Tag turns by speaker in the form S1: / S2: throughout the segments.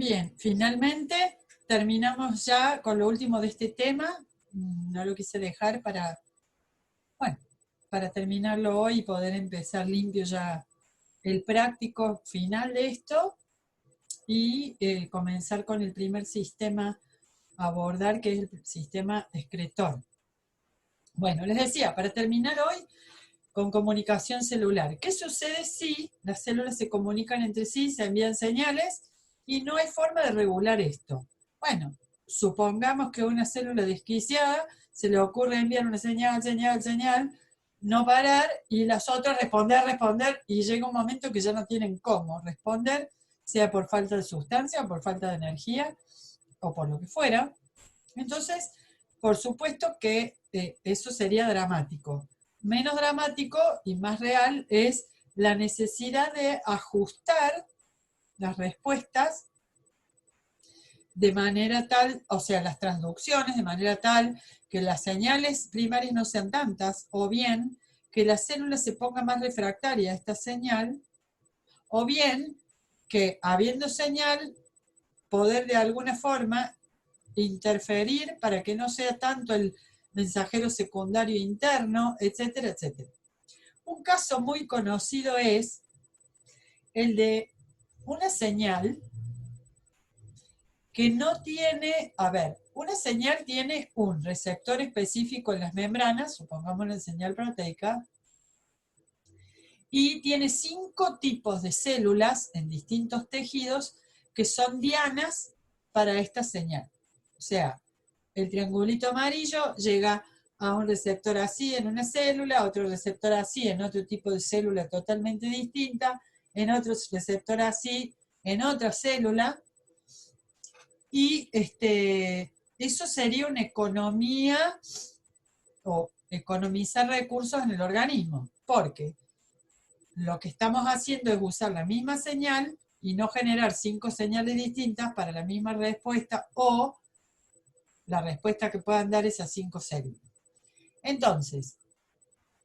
S1: Bien, finalmente terminamos ya con lo último de este tema. No lo quise dejar para, bueno, para terminarlo hoy y poder empezar limpio ya el práctico final de esto y comenzar con el primer sistema a abordar, que es el sistema excretor. Bueno, les decía, para terminar hoy con comunicación celular. ¿Qué sucede si las células se comunican entre sí, se envían señales y no hay forma de regular esto? Bueno, supongamos que una célula desquiciada se le ocurre enviar una señal, no parar, y las otras responder, y llega un momento que ya no tienen cómo responder, sea por falta de sustancia, o por falta de energía, o por lo que fuera. Entonces, por supuesto que eso sería dramático. Menos dramático y más real es la necesidad de ajustar las respuestas de manera tal, o sea, las transducciones de manera tal que las señales primarias no sean tantas, o bien que la célula se ponga más refractaria a esta señal, o bien que habiendo señal, poder de alguna forma interferir para que no sea tanto el mensajero secundario interno, etcétera, etcétera. Un caso muy conocido es el de una señal que no tiene, a ver, una señal tiene un receptor específico en las membranas, supongamos la señal proteica, y tiene 5 tipos de células en distintos tejidos que son dianas para esta señal. O sea, el triangulito amarillo llega a un receptor así en una célula, otro receptor así en otro tipo de célula totalmente distinta, en otro receptor así en otra célula, y eso sería una economía o economizar recursos en el organismo, porque lo que estamos haciendo es usar la misma señal y no generar 5 señales distintas para la misma respuesta o la respuesta que puedan dar esas 5 células. Entonces,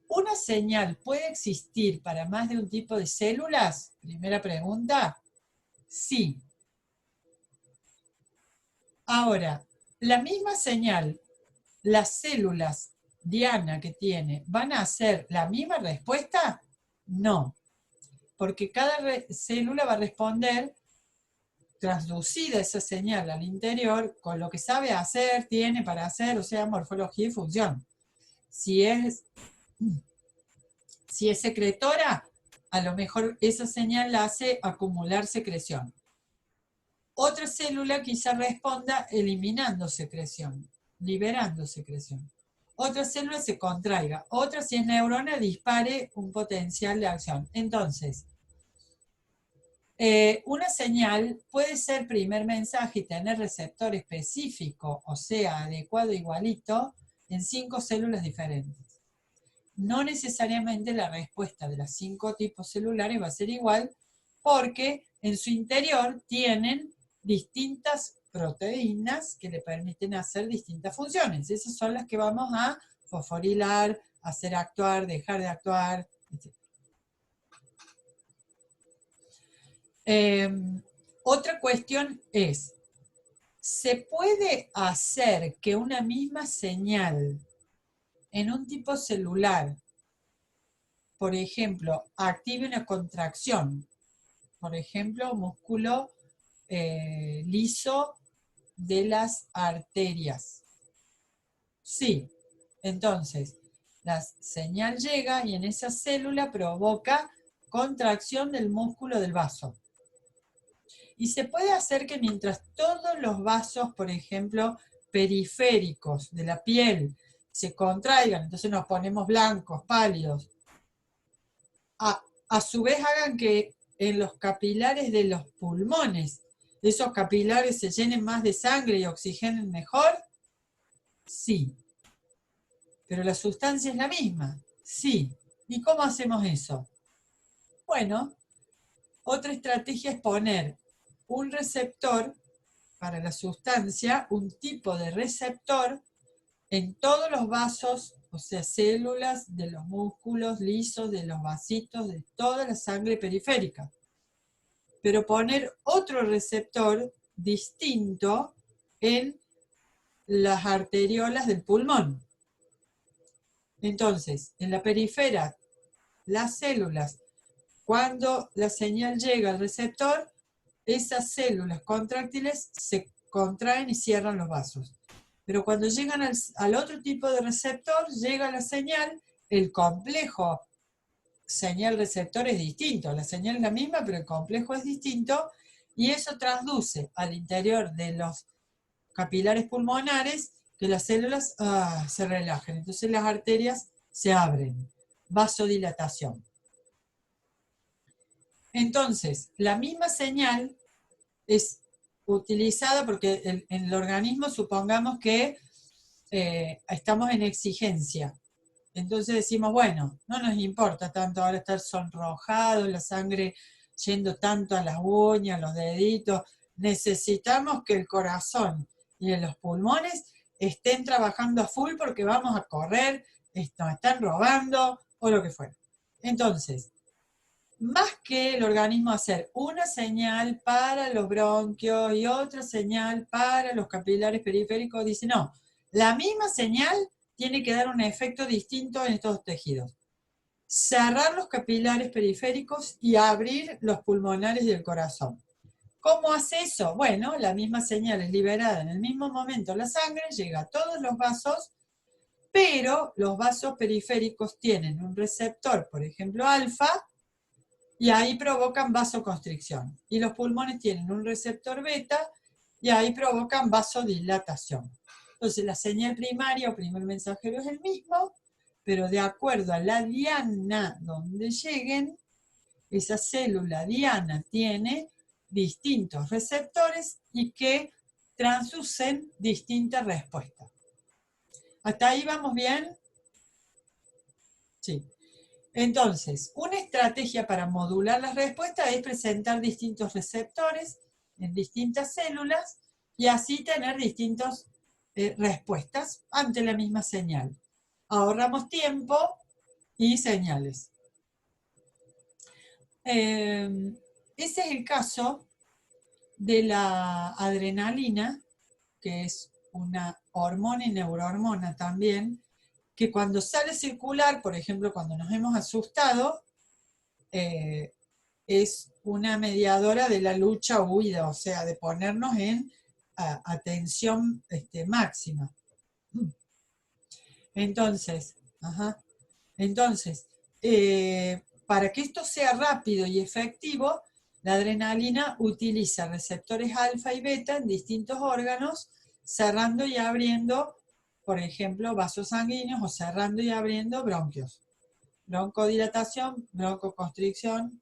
S1: ¿una señal puede existir para más de un tipo de células? Primera pregunta. Sí. Ahora, la misma señal, las células diana que tiene, ¿van a hacer la misma respuesta? No, porque cada célula va a responder transducida esa señal al interior con lo que sabe hacer, tiene para hacer, o sea, morfología y función. Si es secretora, a lo mejor esa señal la hace acumular secreción. Otra célula quizá responda eliminando secreción, liberando secreción. Otra célula se contraiga. Otra, si es neurona, dispare un potencial de acción. Entonces, una señal puede ser primer mensaje y tener receptor específico, o sea, adecuado igualito, en 5 células diferentes. No necesariamente la respuesta de los 5 tipos celulares va a ser igual, porque en su interior tienen distintas proteínas que le permiten hacer distintas funciones. Esas son las que vamos a fosforilar, hacer actuar, dejar de actuar, etc. Otra cuestión es, ¿se puede hacer que una misma señal en un tipo celular, por ejemplo, active una contracción? Por ejemplo, músculo liso de las arterias. Sí, entonces la señal llega y en esa célula provoca contracción del músculo del vaso. Y se puede hacer que mientras todos los vasos, por ejemplo, periféricos de la piel se contraigan, entonces nos ponemos blancos, pálidos, a su vez hagan que en los capilares de los pulmones esos capilares se llenen más de sangre y oxigenen mejor. Sí. ¿Pero la sustancia es la misma? Sí. ¿Y cómo hacemos eso? Bueno, otra estrategia es poner un receptor para la sustancia, un tipo de receptor en todos los vasos, o sea, células de los músculos lisos, de los vasitos, de toda la sangre periférica. Pero poner otro receptor distinto en las arteriolas del pulmón. Entonces, en la periferia, las células, cuando la señal llega al receptor, esas células contráctiles se contraen y cierran los vasos. Pero cuando llegan al otro tipo de receptor, llega la señal, el complejo señal-receptor es distinto. La señal es la misma, pero el complejo es distinto, y eso traduce al interior de los capilares pulmonares que las células se relajen. Entonces las arterias se abren. Vasodilatación. Entonces, la misma señal es utilizada porque en el organismo supongamos que estamos en exigencia. Entonces decimos, bueno, no nos importa tanto ahora estar sonrojado, la sangre yendo tanto a las uñas, a los deditos. Necesitamos que el corazón y los pulmones estén trabajando a full porque vamos a correr, nos están robando o lo que fuera. Entonces, más que el organismo hacer una señal para los bronquios y otra señal para los capilares periféricos, dice, no, la misma señal tiene que dar un efecto distinto en estos tejidos. Cerrar los capilares periféricos y abrir los pulmonares y el corazón. ¿Cómo hace eso? Bueno, la misma señal es liberada en el mismo momento la sangre, llega a todos los vasos, pero los vasos periféricos tienen un receptor, por ejemplo, alfa, y ahí provocan vasoconstricción. Y los pulmones tienen un receptor beta, y ahí provocan vasodilatación. Entonces la señal primaria o primer mensajero es el mismo, pero de acuerdo a la diana donde lleguen, esa célula diana tiene distintos receptores y que transducen distintas respuestas. ¿Hasta ahí vamos bien? Sí. Entonces, una estrategia para modular la respuesta es presentar distintos receptores en distintas células y así tener distintas respuestas ante la misma señal. Ahorramos tiempo y señales. Ese es el caso de la adrenalina, que es una hormona y neurohormona también, que cuando sale a circular, por ejemplo, cuando nos hemos asustado, es una mediadora de la lucha o huida, o sea, de ponernos en atención máxima. Entonces, para que esto sea rápido y efectivo, la adrenalina utiliza receptores alfa y beta en distintos órganos, cerrando y abriendo, por ejemplo, vasos sanguíneos o cerrando y abriendo bronquios. Broncodilatación, broncoconstricción,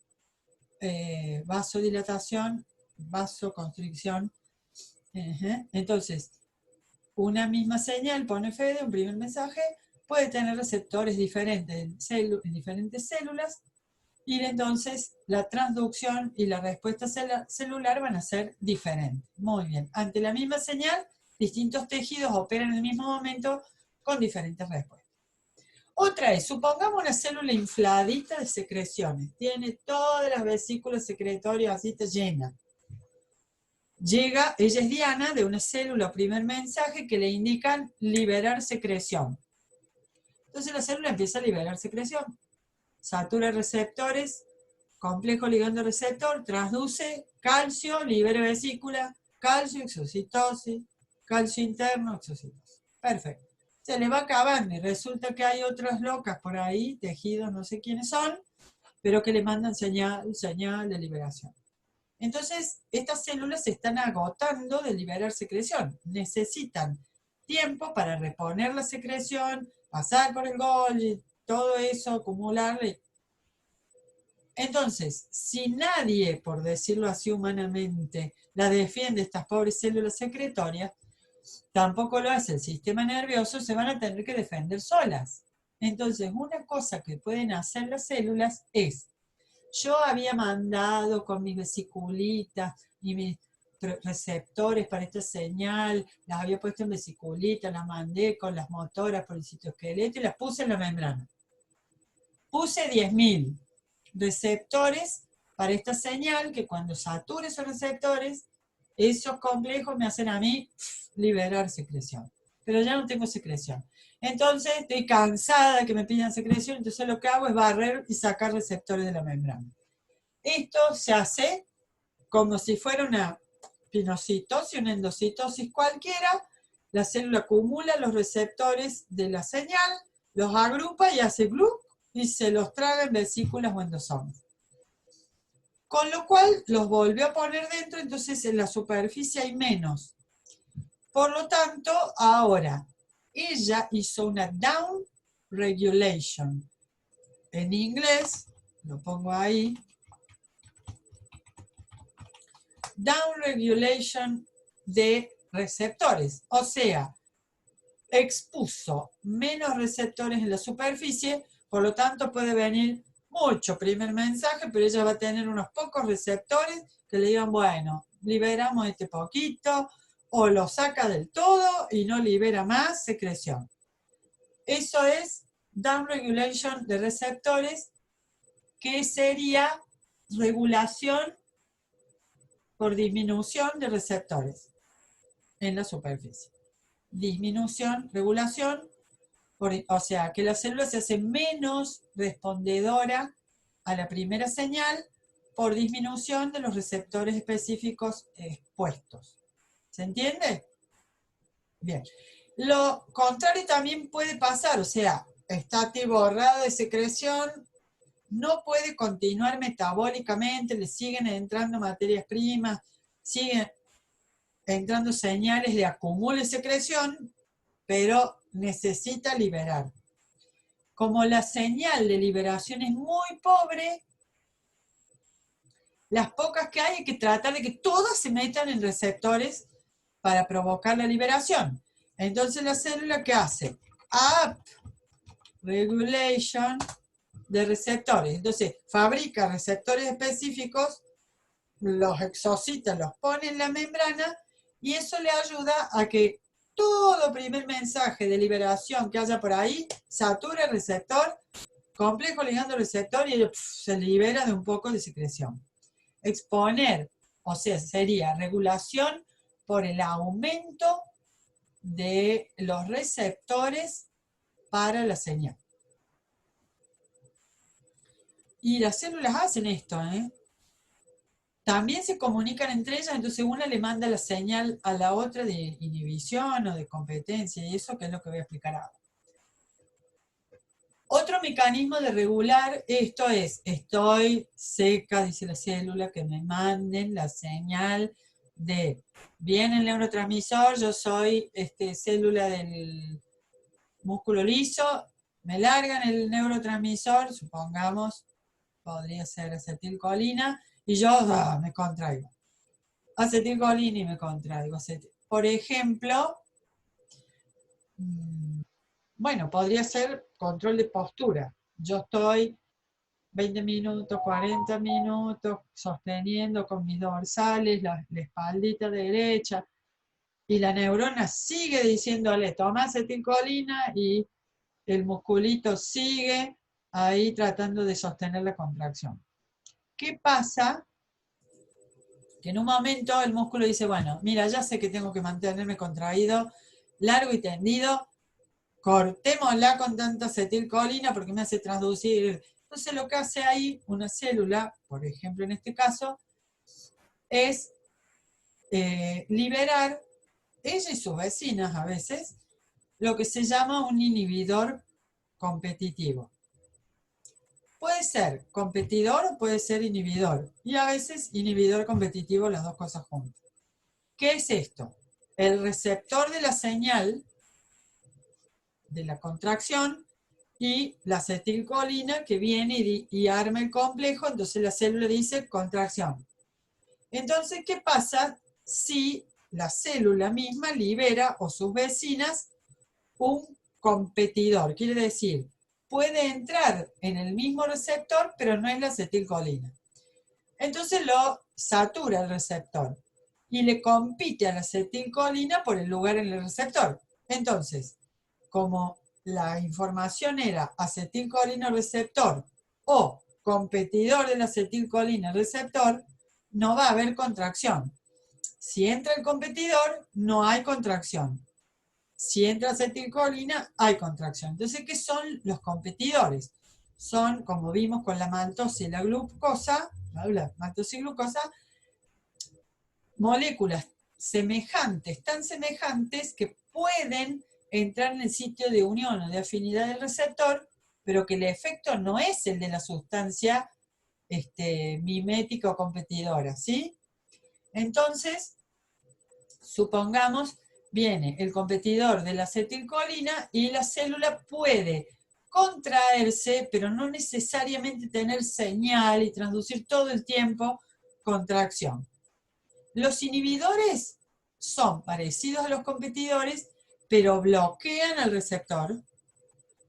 S1: vasodilatación, vasoconstricción. Entonces, una misma señal, pone Fede, un primer mensaje, puede tener receptores diferentes en diferentes células, y entonces la transducción y la respuesta celular van a ser diferentes. Muy bien. Ante la misma señal, distintos tejidos operan en el mismo momento con diferentes respuestas. Otra es, supongamos una célula infladita de secreciones. Tiene todas las vesículas secretorias así, está llena. Llega, ella es diana de una célula, primer mensaje, que le indican liberar secreción. Entonces la célula empieza a liberar secreción. Satura receptores, complejo ligando receptor, transduce calcio, libera vesícula, calcio, exocitosis, calcio interno, exocitosis. Perfecto. Se le va acabando y resulta que hay otras locas por ahí, tejidos, no sé quiénes son, pero que le mandan señal de liberación. Entonces, estas células se están agotando de liberar secreción. Necesitan tiempo para reponer la secreción, pasar por el Golgi, todo eso, acumularle. Entonces, si nadie, por decirlo así humanamente, la defiende, estas pobres células secretorias, tampoco lo hace el sistema nervioso, se van a tener que defender solas. Entonces, una cosa que pueden hacer las células es, yo había mandado con mis vesiculitas y mis receptores para esta señal, las había puesto en vesiculitas, las mandé con las motoras por el citoesqueleto y las puse en la membrana. Puse 10.000 receptores para esta señal que cuando sature esos receptores Esos complejos me hacen a mí liberar secreción. Pero ya no tengo secreción. Entonces estoy cansada de que me pidan secreción, entonces lo que hago es barrer y sacar receptores de la membrana. Esto se hace como si fuera una pinocitosis, una endocitosis cualquiera. La célula acumula los receptores de la señal, los agrupa y hace gluc y se los traga en vesículas o endosomas. Con lo cual los volvió a poner dentro, entonces en la superficie hay menos. Por lo tanto, ahora ella hizo una down regulation. En inglés, lo pongo ahí, down regulation de receptores. O sea, expuso menos receptores en la superficie, por lo tanto puede venir mucho primer mensaje, pero ella va a tener unos pocos receptores que le digan, bueno, liberamos este poquito, o lo saca del todo y no libera más secreción. Eso es down regulation de receptores, que sería regulación por disminución de receptores en la superficie. Disminución, regulación, o sea, que la célula se hace menos respondedora a la primera señal por disminución de los receptores específicos expuestos. ¿Se entiende? Bien. Lo contrario también puede pasar, o sea, está atiborrado de secreción, no puede continuar metabólicamente, le siguen entrando materias primas, siguen entrando señales de acumulo y secreción, pero necesita liberar. Como la señal de liberación es muy pobre, las pocas que hay que tratar de que todas se metan en receptores para provocar la liberación. Entonces la célula, ¿qué hace? Up regulation de receptores. Entonces fabrica receptores específicos, los exocita, los pone en la membrana y eso le ayuda a que todo primer mensaje de liberación que haya por ahí satura el receptor, complejo ligando el receptor y se libera de un poco de secreción. Exponer, o sea, sería regulación por el aumento de los receptores para la señal. Y las células hacen esto, También se comunican entre ellas, entonces una le manda la señal a la otra de inhibición o de competencia, y eso que es lo que voy a explicar ahora. Otro mecanismo de regular esto es, estoy seca, dice la célula, que me manden la señal de, viene el neurotransmisor, yo soy célula del músculo liso, me largan el neurotransmisor, supongamos, podría ser acetilcolina, y yo me contraigo. Acetilcolina y me contraigo. Por ejemplo, bueno, podría ser control de postura. Yo estoy 20 minutos, 40 minutos sosteniendo con mis dorsales la espaldita derecha y la neurona sigue diciéndole toma acetilcolina y el musculito sigue ahí tratando de sostener la contracción. ¿Qué pasa? Que en un momento el músculo dice, bueno, mira, ya sé que tengo que mantenerme contraído, largo y tendido, cortémosla con tanta acetilcolina porque me hace transducir. Entonces lo que hace ahí una célula, por ejemplo en este caso, es liberar, ella y sus vecinas a veces, lo que se llama un inhibidor competitivo. Puede ser competidor o puede ser inhibidor. Y a veces inhibidor competitivo, las dos cosas juntas. ¿Qué es esto? El receptor de la señal de la contracción y la acetilcolina que viene y arma el complejo, entonces la célula dice contracción. Entonces, ¿qué pasa si la célula misma libera o sus vecinas un competidor? Quiere decir, puede entrar en el mismo receptor, pero no es la acetilcolina. Entonces lo satura el receptor y le compite a la acetilcolina por el lugar en el receptor. Entonces, como la información era acetilcolina receptor o competidor de la acetilcolina receptor, no va a haber contracción. Si entra el competidor, no hay contracción. Si entra acetilcolina, hay contracción. Entonces, ¿qué son los competidores? Son, como vimos con la maltosa y la glucosa, la maltosa y glucosa, moléculas semejantes, tan semejantes que pueden entrar en el sitio de unión o de afinidad del receptor, pero que el efecto no es el de la sustancia mimética o competidora, ¿sí? Entonces, supongamos, viene el competidor de la acetilcolina y la célula puede contraerse, pero no necesariamente tener señal y transducir todo el tiempo contracción. Los inhibidores son parecidos a los competidores, pero bloquean al receptor.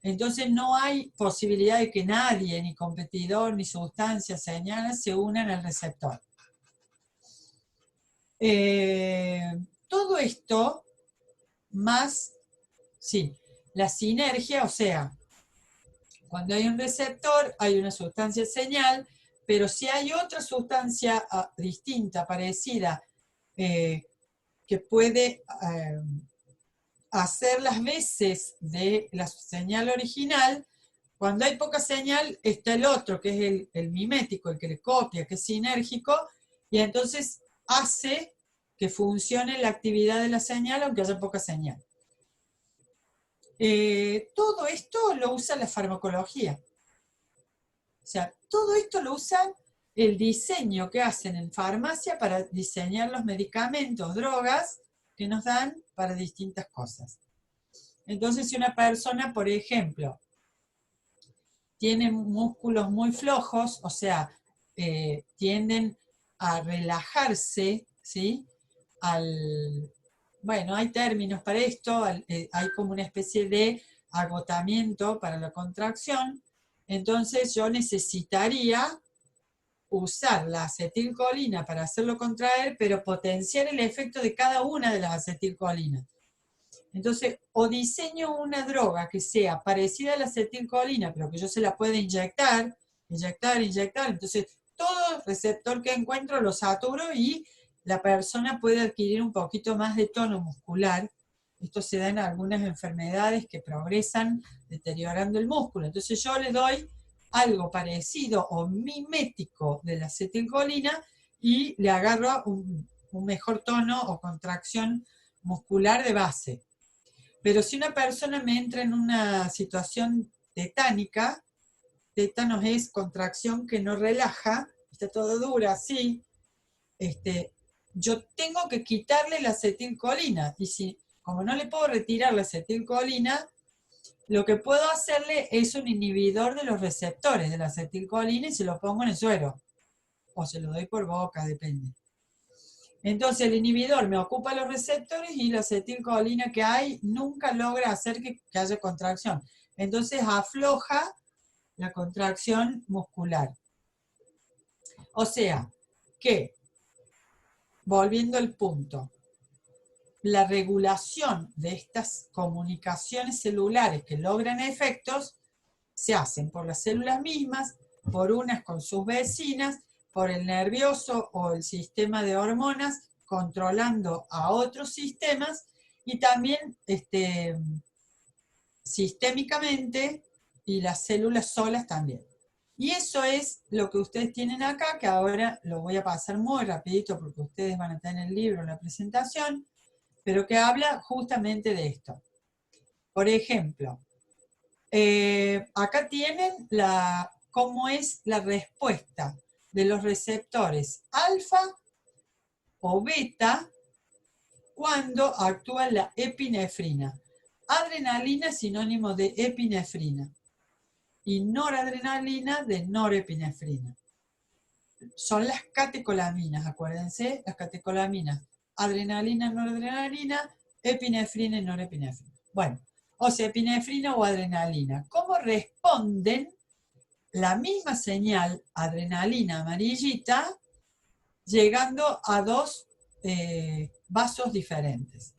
S1: Entonces no hay posibilidad de que nadie, ni competidor, ni sustancia, señal, se unan al receptor. Todo esto más, sí, la sinergia, o sea, cuando hay un receptor hay una sustancia señal, pero si hay otra sustancia distinta, parecida, que puede hacer las veces de la señal original, cuando hay poca señal está el otro, que es el mimético, el que le copia, que es sinérgico, y entonces hace que funcione la actividad de la señal aunque haya poca señal. Todo esto lo usa la farmacología. O sea, todo esto lo usan el diseño que hacen en farmacia para diseñar los medicamentos, drogas que nos dan para distintas cosas. Entonces, si una persona, por ejemplo, tiene músculos muy flojos, o sea, tienden a relajarse, ¿sí? Bueno, hay términos para esto, hay como una especie de agotamiento para la contracción, entonces yo necesitaría usar la acetilcolina para hacerlo contraer, pero potenciar el efecto de cada una de las acetilcolinas. Entonces, o diseño una droga que sea parecida a la acetilcolina, pero que yo se la pueda inyectar, entonces todo receptor que encuentro lo saturo y la persona puede adquirir un poquito más de tono muscular. Esto se da en algunas enfermedades que progresan deteriorando el músculo. Entonces yo le doy algo parecido o mimético de la acetilcolina y le agarro un mejor tono o contracción muscular de base. Pero si una persona me entra en una situación tetánica, tétanos es contracción que no relaja, está todo dura así, yo tengo que quitarle la acetilcolina. Y si, como no le puedo retirar la acetilcolina, lo que puedo hacerle es un inhibidor de los receptores de la acetilcolina y se lo pongo en el suero. O se lo doy por boca, depende. Entonces el inhibidor me ocupa los receptores y la acetilcolina que hay nunca logra hacer que haya contracción. Entonces afloja la contracción muscular. O sea, que, volviendo al punto, la regulación de estas comunicaciones celulares que logran efectos se hacen por las células mismas, por unas con sus vecinas, por el nervioso o el sistema de hormonas, controlando a otros sistemas y también sistémicamente y las células solas también. Y eso es lo que ustedes tienen acá, que ahora lo voy a pasar muy rapidito porque ustedes van a tener el libro en la presentación, pero que habla justamente de esto. Por ejemplo, acá tienen cómo es la respuesta de los receptores alfa o beta cuando actúa la epinefrina. Adrenalina es sinónimo de epinefrina y noradrenalina de norepinefrina. Son las catecolaminas, acuérdense, las catecolaminas. Adrenalina, noradrenalina, epinefrina y norepinefrina. Bueno, o sea, epinefrina o adrenalina. ¿Cómo responden la misma señal, adrenalina amarillita, llegando a dos vasos diferentes?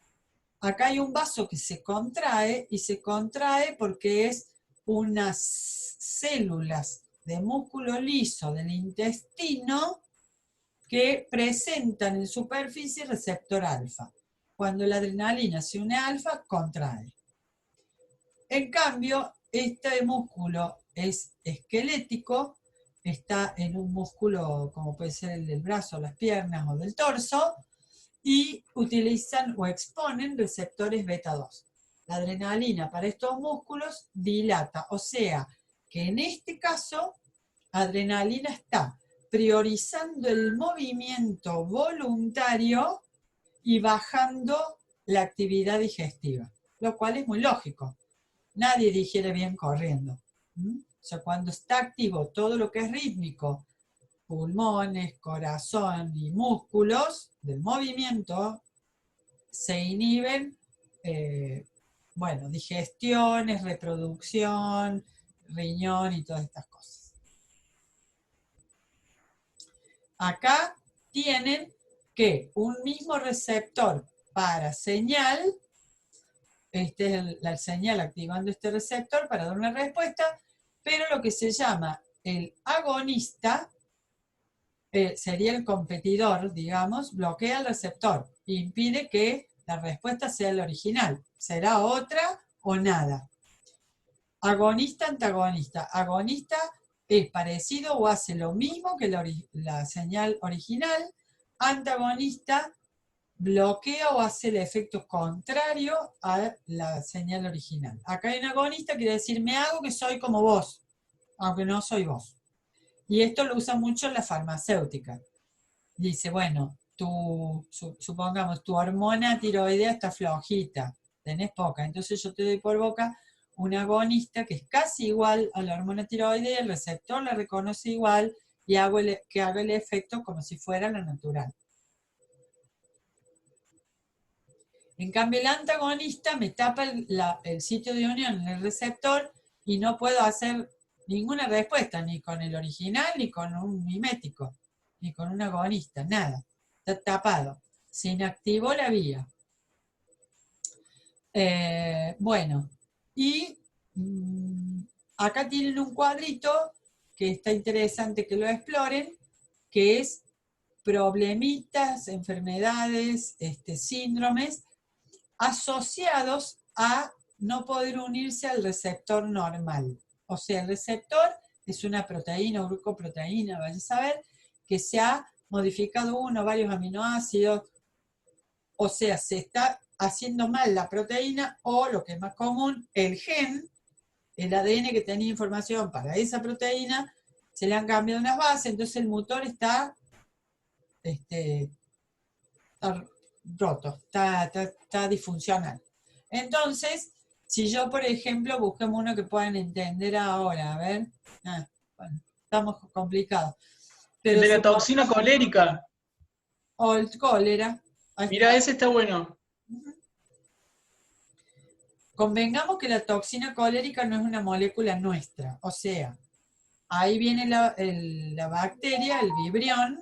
S1: Acá hay un vaso que se contrae y se contrae porque es unas células de músculo liso del intestino que presentan en superficie receptor alfa. Cuando la adrenalina se une a alfa, contrae. En cambio, este músculo es esquelético, está en un músculo como puede ser el del brazo, las piernas o del torso, y utilizan o exponen receptores beta 2. La adrenalina para estos músculos dilata, o sea, que en este caso, adrenalina está priorizando el movimiento voluntario y bajando la actividad digestiva, lo cual es muy lógico. Nadie digiere bien corriendo. O sea, cuando está activo todo lo que es rítmico, pulmones, corazón y músculos del movimiento, se inhiben, bueno, digestiones, reproducción, riñón y todas estas cosas. Acá tienen que un mismo receptor para señal, este es la señal activando este receptor para dar una respuesta, pero lo que se llama el agonista, sería el competidor, digamos, bloquea el receptor e impide que la respuesta sea la original. Será otra o nada. Agonista, antagonista. Agonista es parecido o hace lo mismo que la señal original. Antagonista bloquea o hace el efecto contrario a la señal original. Acá hay un agonista, quiere decir me hago que soy como vos, aunque no soy vos. Y esto lo usa mucho la farmacéutica. Dice, bueno, supongamos, tu hormona tiroidea está flojita, tenés poca, entonces yo te doy por boca un agonista que es casi igual a la hormona tiroidea, el receptor la reconoce igual y hago que haga el efecto como si fuera la natural. En cambio, el antagonista me tapa el sitio de unión en el receptor y no puedo hacer ninguna respuesta, ni con el original, ni con un mimético, ni con un agonista, nada. Está tapado. Se inactivó la vía. Bueno, y acá tienen un cuadrito que está interesante que lo exploren, que es problemitas, enfermedades, síndromes asociados a no poder unirse al receptor normal. O sea, el receptor es una proteína o glucoproteína, vaya a saber, que se ha modificado uno o varios aminoácidos, o sea, se está haciendo mal la proteína o, lo que es más común, el gen, el ADN que tenía información para esa proteína, se le han cambiado unas bases, entonces el motor está roto, está disfuncional. Entonces, si yo, por ejemplo, busquemos uno que puedan entender ahora, a ver, bueno, estamos complicados.
S2: Pero de la toxina colérica.
S1: O el cólera.
S2: Mira, ese está bueno.
S1: Convengamos que la toxina colérica no es una molécula nuestra, o sea, ahí viene la bacteria, el vibrión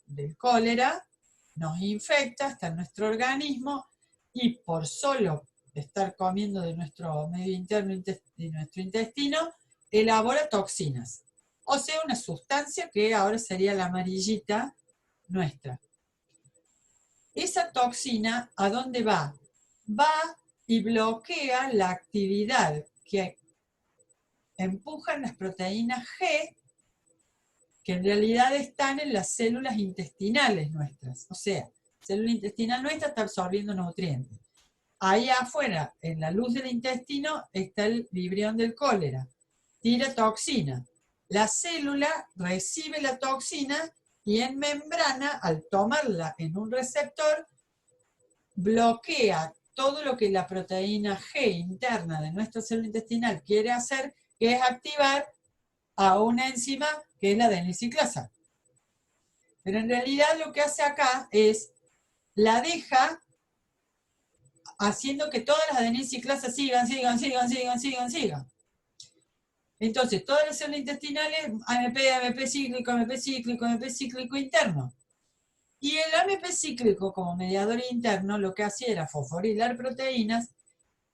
S1: del cólera, nos infecta, está en nuestro organismo y por solo estar comiendo de nuestro medio interno y nuestro intestino, elabora toxinas. O sea, una sustancia que ahora sería la amarillita nuestra. Esa toxina, ¿a dónde va? Va y bloquea la actividad que empujan las proteínas G, que en realidad están en las células intestinales nuestras. O sea, la célula intestinal nuestra está absorbiendo nutrientes. Ahí afuera, en la luz del intestino, está el vibrión del cólera. Tira toxina. La célula recibe la toxina y en membrana, al tomarla en un receptor, bloquea todo lo que la proteína G interna de nuestra célula intestinal quiere hacer, que es activar a una enzima que es la adenosiclasa. Pero en realidad lo que hace acá es, la deja haciendo que todas las adenosiclasas sigan. Entonces, todas las células intestinales, AMP cíclico interno. Y el AMP cíclico, como mediador interno, lo que hacía era fosforilar proteínas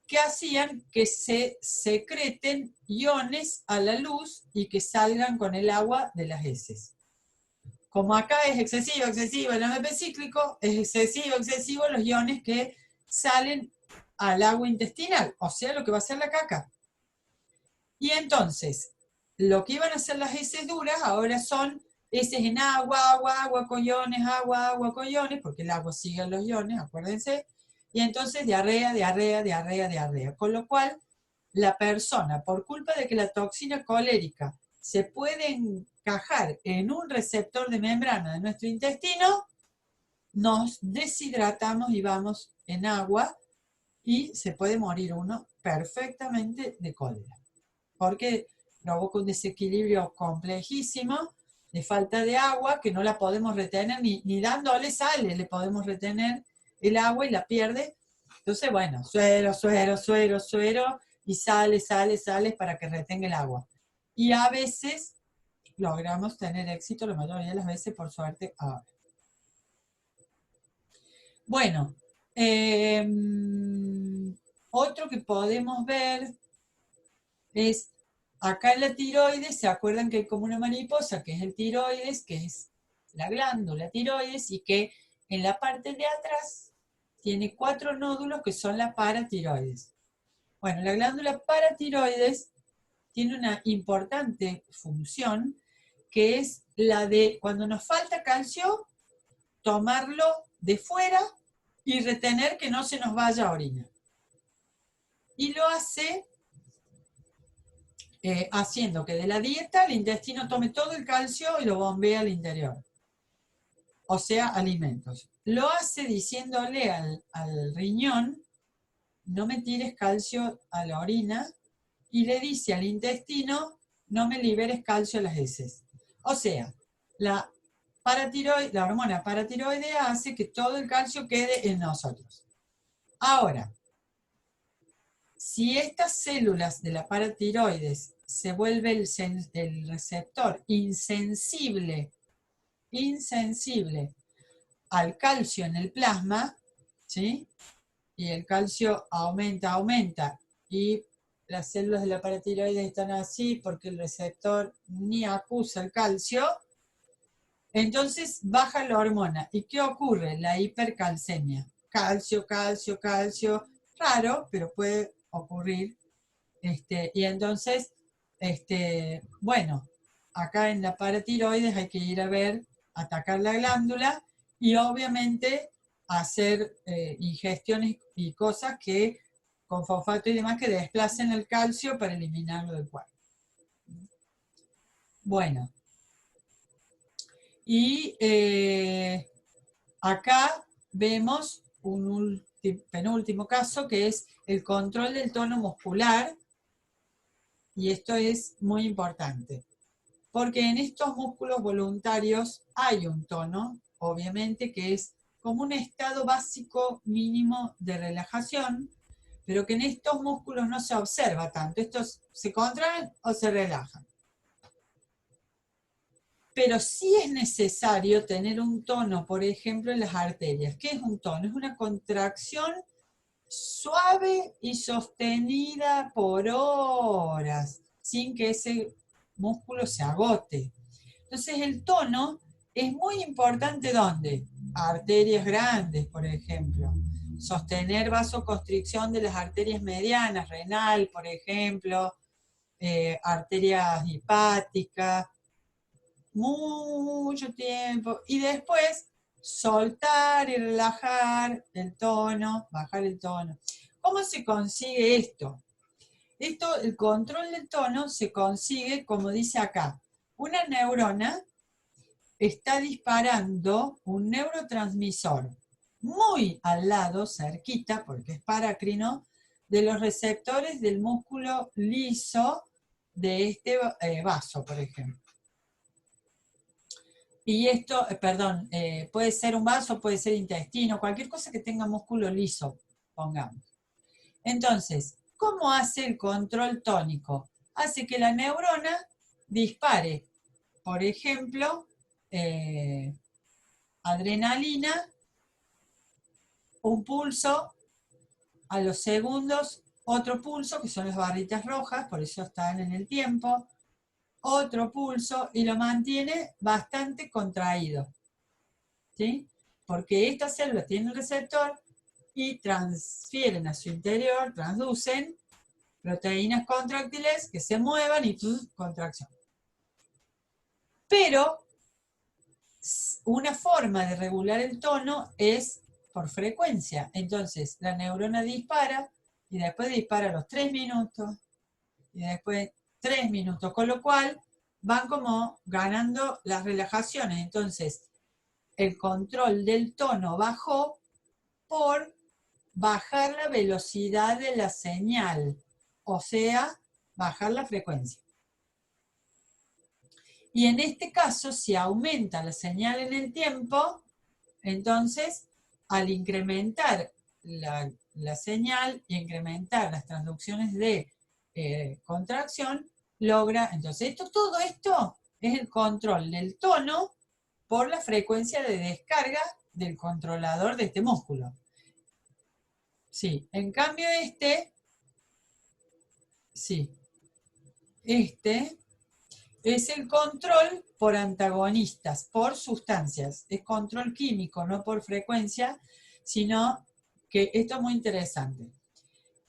S1: que hacían que se secreten iones a la luz y que salgan con el agua de las heces. Como acá es excesivo, excesivo el AMP cíclico, es excesivo, excesivo los iones que salen al agua intestinal, o sea, lo que va a ser la caca. Y entonces, lo que iban a ser las heces duras, ahora son heces en agua, agua, agua con iones, agua, agua con iones, porque el agua sigue a los iones, acuérdense. Y entonces diarrea, diarrea, diarrea, diarrea. Con lo cual, la persona, por culpa de que la toxina colérica se puede encajar en un receptor de membrana de nuestro intestino, nos deshidratamos y vamos en agua y se puede morir uno perfectamente de cólera, porque provoca un desequilibrio complejísimo de falta de agua que no la podemos retener, ni dándole sales le podemos retener el agua y la pierde. Entonces, bueno, suero, suero, suero, suero, y sale, sale, sale para que retenga el agua. Y a veces logramos tener éxito, la mayoría de las veces, por suerte, ahora. Bueno, otro que podemos ver es, acá en la tiroides, ¿se acuerdan que hay como una mariposa, que es el tiroides, que es la glándula tiroides, y que en la parte de atrás tiene 4 nódulos que son la paratiroides? Bueno, la glándula paratiroides tiene una importante función, que es la de, cuando nos falta calcio, tomarlo de fuera y retener que no se nos vaya a orina. Y lo hace haciendo que de la dieta el intestino tome todo el calcio y lo bombea al interior. O sea, alimentos. Lo hace diciéndole al riñón, no me tires calcio a la orina, y le dice al intestino, no me liberes calcio a las heces. O sea, la hormona paratiroidea hace que todo el calcio quede en nosotros. Ahora, si estas células de la paratiroides se vuelve el receptor insensible al calcio en el plasma, ¿sí? Y el calcio aumenta, aumenta, y las células de la paratiroides están así porque el receptor ni acusa el calcio, entonces baja la hormona. ¿Y qué ocurre? La hipercalcemia. Calcio, calcio, calcio, raro, pero puede ocurrir. Y entonces, bueno, acá en la paratiroides hay que ir a ver, atacar la glándula y obviamente hacer ingestiones y cosas que con fosfato y demás que desplacen el calcio para eliminarlo del cuerpo. Bueno, y acá vemos un penúltimo caso que es el control del tono muscular. Y esto es muy importante, porque en estos músculos voluntarios hay un tono, obviamente, que es como un estado básico mínimo de relajación, pero que en estos músculos no se observa tanto. Estos se contraen o se relajan. Pero sí es necesario tener un tono, por ejemplo, en las arterias. ¿Qué es un tono? Es una contracción suave y sostenida por horas, sin que ese músculo se agote. Entonces el tono es muy importante, ¿dónde? Arterias grandes, por ejemplo. Sostener vasoconstricción de las arterias medianas, renal, por ejemplo, arterias hepáticas, mucho tiempo. Y después soltar y relajar el tono, bajar el tono. ¿Cómo se consigue esto? El control del tono se consigue, como dice acá, una neurona está disparando un neurotransmisor muy al lado, cerquita, porque es parácrino, de los receptores del músculo liso de este vaso, por ejemplo. Y esto, perdón, puede ser un vaso, puede ser intestino, cualquier cosa que tenga músculo liso, pongamos. Entonces, ¿cómo hace el control tónico? Hace que la neurona dispare, por ejemplo, adrenalina, un pulso, a los segundos otro pulso, que son las barritas rojas, por eso están en el tiempo, otro pulso y lo mantiene bastante contraído, ¿sí? Porque estas células tienen receptor y transfieren a su interior, transducen proteínas contráctiles que se muevan y contracción. Pero una forma de regular el tono es por frecuencia. Entonces, la neurona dispara y después dispara a los 3 minutos y después 3 minutos, con lo cual van como ganando las relajaciones. Entonces, el control del tono bajó por bajar la velocidad de la señal, o sea, bajar la frecuencia. Y en este caso, si aumenta la señal en el tiempo, entonces, al incrementar la señal y incrementar las transducciones de contracción, logra, entonces, todo esto es el control del tono por la frecuencia de descarga del controlador de este músculo. Sí, en cambio sí, este es el control por antagonistas, por sustancias. Es control químico, no por frecuencia, sino que esto es muy interesante.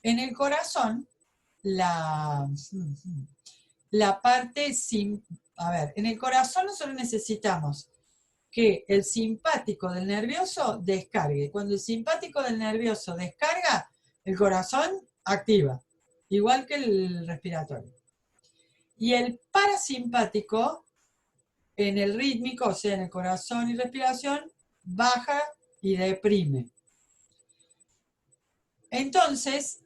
S1: En el corazón, la parte en el corazón nosotros necesitamos que el simpático del nervioso descargue. Cuando el simpático del nervioso descarga, el corazón activa, igual que el respiratorio. Y el parasimpático, en el rítmico, o sea, en el corazón y respiración, baja y deprime. Entonces,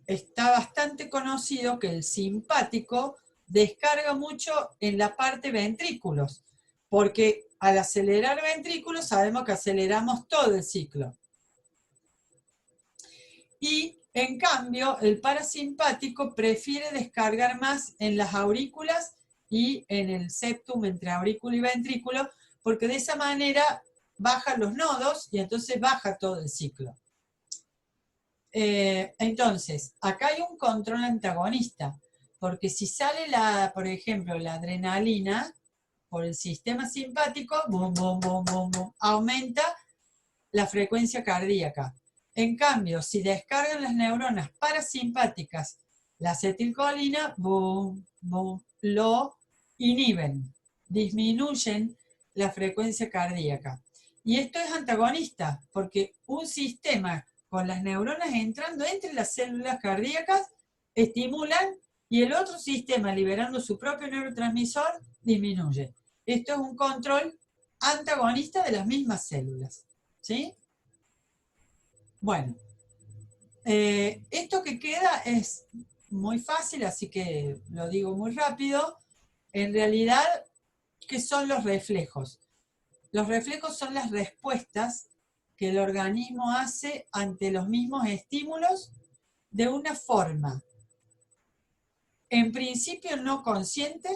S1: está bastante conocido que el simpático descarga mucho en la parte ventrículos, porque al acelerar ventrículos sabemos que aceleramos todo el ciclo. Y en cambio, el parasimpático prefiere descargar más en las aurículas y en el septum entre aurículo y ventrículo, porque de esa manera bajan los nodos y entonces baja todo el ciclo. Entonces, acá hay un control antagonista, porque si sale, por ejemplo, la adrenalina por el sistema simpático, boom, boom, boom, boom, boom, aumenta la frecuencia cardíaca. En cambio, si descargan las neuronas parasimpáticas la acetilcolina, boom, boom, lo inhiben, disminuyen la frecuencia cardíaca. Y esto es antagonista, porque un sistema con las neuronas entrando entre las células cardíacas estimulan y el otro sistema liberando su propio neurotransmisor disminuye. Esto es un control antagonista de las mismas células. ¿Sí? Bueno, esto que queda es muy fácil, así que lo digo muy rápido. En realidad, ¿qué son los reflejos? Los reflejos son las respuestas que el organismo hace ante los mismos estímulos de una forma, en principio no consciente,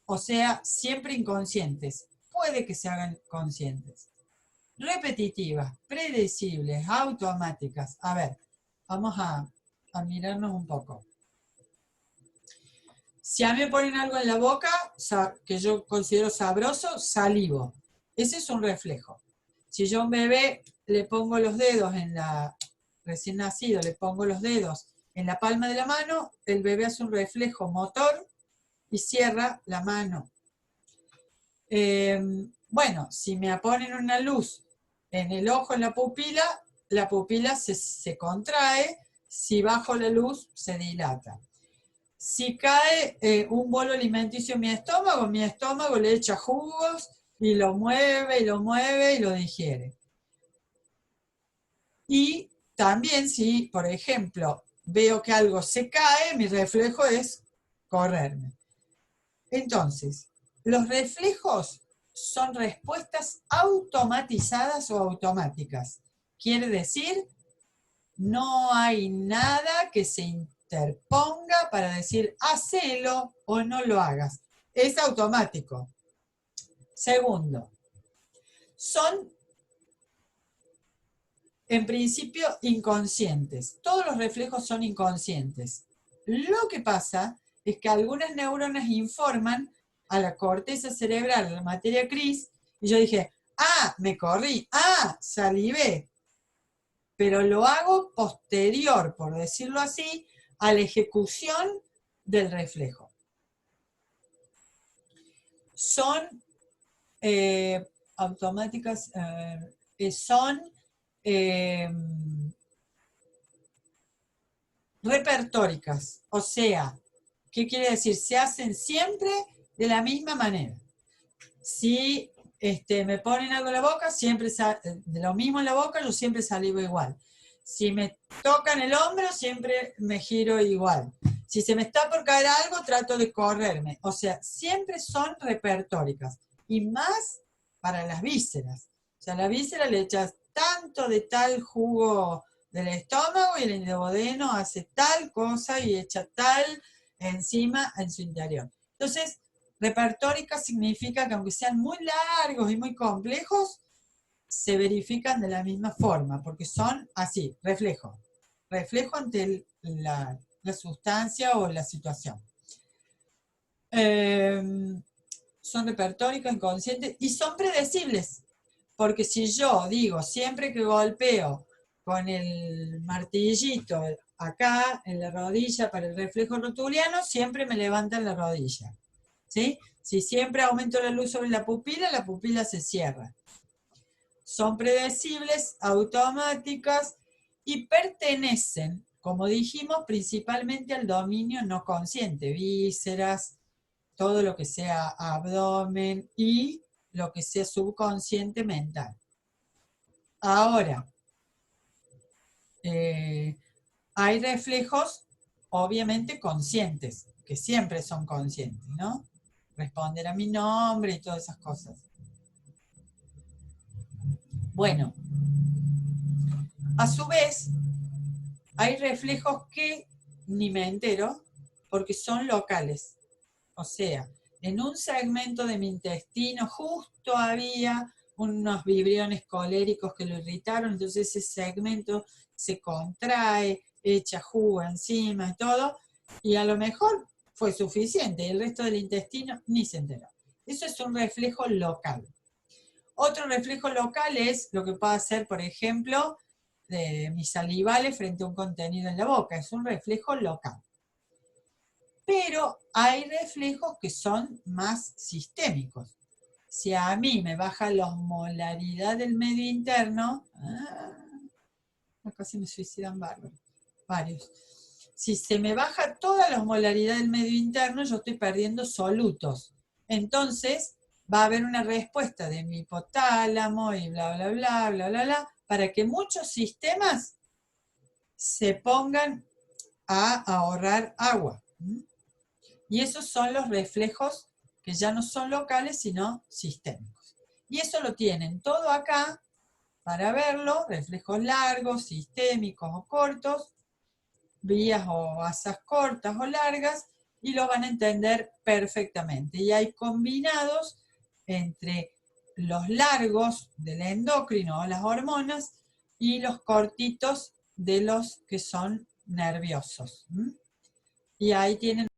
S1: o sea, siempre inconscientes. Puede que se hagan conscientes. Repetitivas, predecibles, automáticas. A ver, vamos a mirarnos un poco. Si a mí me ponen algo en la boca que yo considero sabroso, salivo. Ese es un reflejo. Si yo a un bebé le pongo los dedos recién nacido, le pongo los dedos en la palma de la mano, el bebé hace un reflejo motor y cierra la mano. Bueno, si me ponen una luz en el ojo, en la pupila se contrae, si bajo la luz se dilata. Si cae un bolo alimenticio en mi estómago le echa jugos y lo mueve y lo digiere. Y también si, por ejemplo, veo que algo se cae, mi reflejo es correrme. Entonces, los reflejos son respuestas automatizadas o automáticas. Quiere decir, no hay nada que se interponga para decir, hacelo o no lo hagas. Es automático. Segundo, son en principio inconscientes. Todos los reflejos son inconscientes. Lo que pasa es que algunas neuronas informan a la corteza cerebral, a la materia gris, y yo dije, me corrí, salivé, pero lo hago posterior, por decirlo así, a la ejecución del reflejo. Son automáticas, son repertóricas, o sea, ¿qué quiere decir? Se hacen siempre de la misma manera. Si me ponen algo en la boca, siempre de lo mismo en la boca, yo siempre salivo igual. Si me tocan el hombro, siempre me giro igual. Si se me está por caer algo, trato de correrme. O sea, siempre son repertóricas. Y más para las vísceras. O sea, a la víscera le echas tanto de tal jugo del estómago y el duodeno hace tal cosa y echa tal enzima en su interior. Entonces, repertórica significa que aunque sean muy largos y muy complejos, se verifican de la misma forma, porque son así, reflejo ante la sustancia o la situación. Son repertóricos, inconscientes, y son predecibles, porque si yo digo, siempre que golpeo con el martillito acá en la rodilla para el reflejo rotuliano, siempre me levantan la rodilla. ¿Sí? Si siempre aumento la luz sobre la pupila se cierra. Son predecibles, automáticas y pertenecen, como dijimos, principalmente al dominio no consciente, vísceras, todo lo que sea abdomen y lo que sea subconsciente mental. Ahora, hay reflejos obviamente conscientes, que siempre son conscientes, ¿no? Responder a mi nombre y todas esas cosas. Bueno, a su vez, hay reflejos que ni me entero porque son locales. O sea, en un segmento de mi intestino justo había unos vibriones coléricos que lo irritaron, entonces ese segmento se contrae, echa jugo encima y todo, y a lo mejor fue suficiente, y el resto del intestino ni se enteró. Eso es un reflejo local. Otro reflejo local es lo que puede hacer, por ejemplo, de mis salivales frente a un contenido en la boca. Es un reflejo local. Pero hay reflejos que son más sistémicos. Si a mí me baja la osmolaridad del medio interno, casi me suicidan varios. Si se me baja toda la osmolaridad del medio interno, yo estoy perdiendo solutos. Entonces, va a haber una respuesta de mi hipotálamo y bla, bla, bla, bla, bla, bla, para que muchos sistemas se pongan a ahorrar agua. Y esos son los reflejos que ya no son locales, sino sistémicos. Y eso lo tienen todo acá para verlo, reflejos largos, sistémicos o cortos, vías o asas cortas o largas, y lo van a entender perfectamente. Y hay combinados entre los largos del endocrino o las hormonas y los cortitos de los que son nerviosos. Y ahí tienen